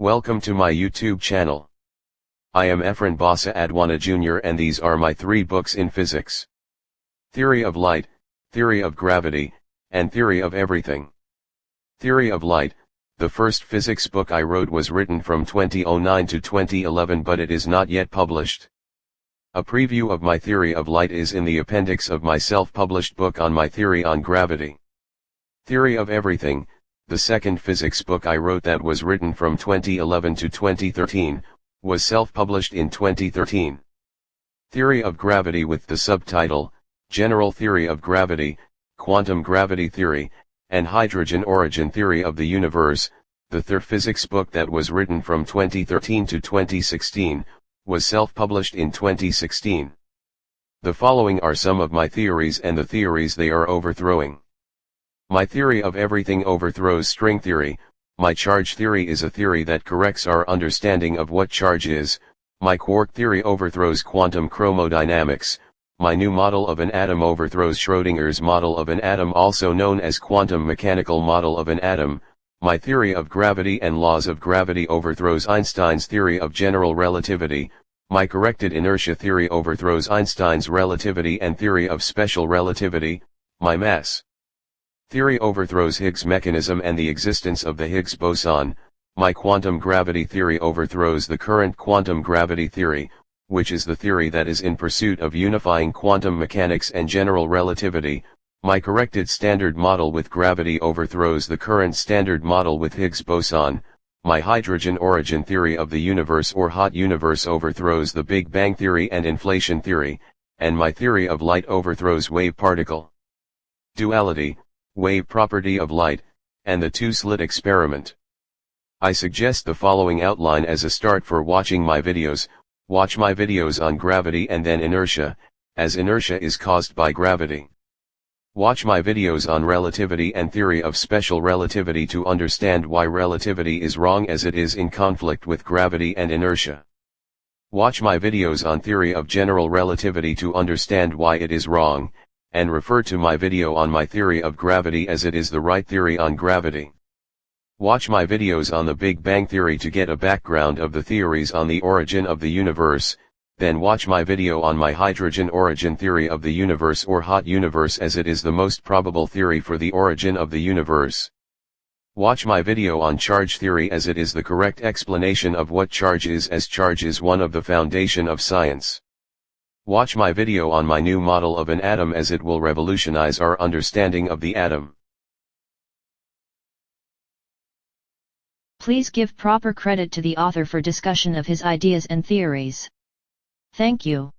Welcome to my YouTube channel. I am Efren Bassa Adwana Jr. and these are my 3 books in physics. Theory of light, theory of gravity, and theory of everything. Theory of light, the first physics book I wrote was written from 2009 to 2011 but it is not yet published. A preview of my theory of light is in the appendix of my self-published book on my theory on gravity. Theory of everything, the second physics book I wrote that was written from 2011 to 2013, was self-published in 2013. Theory of gravity with the subtitle, General Theory of Gravity, Quantum Gravity Theory, and Hydrogen Origin Theory of the Universe, the third physics book that was written from 2013 to 2016, was self-published in 2016. The following are some of my theories and the theories they are overthrowing. My theory of everything overthrows string theory. My charge theory is a theory that corrects our understanding of what charge is. My quark theory overthrows quantum chromodynamics. My new model of an atom overthrows Schrödinger's model of an atom, also known as quantum mechanical model of an atom. My theory of gravity and laws of gravity overthrows Einstein's theory of general relativity. My corrected inertia theory overthrows Einstein's relativity and theory of special relativity. My mass theory overthrows Higgs mechanism and the existence of the Higgs boson. My quantum gravity theory overthrows the current quantum gravity theory, which is the theory that is in pursuit of unifying quantum mechanics and general relativity. My corrected standard model with gravity overthrows the current standard model with Higgs boson. My hydrogen origin theory of the universe or hot universe overthrows the Big Bang theory and inflation theory, and my theory of light overthrows wave-particle duality, wave property of light, and the two-slit experiment. I suggest the following outline as a start for watching my videos. Watch my videos on gravity and then inertia, as inertia is caused by gravity. Watch my videos on relativity and theory of special relativity to understand why relativity is wrong as it is in conflict with gravity and inertia. Watch my videos on theory of general relativity to understand why it is wrong, and refer to my video on my theory of gravity as it is the right theory on gravity. Watch my videos on the Big Bang theory to get a background of the theories on the origin of the universe, then watch my video on my hydrogen origin theory of the universe or hot universe as it is the most probable theory for the origin of the universe. Watch my video on charge theory as it is the correct explanation of what charge is, as charge is one of the foundation of science. Watch my video on my new model of an atom as it will revolutionize our understanding of the atom. Please give proper credit to the author for discussion of his ideas and theories. Thank you.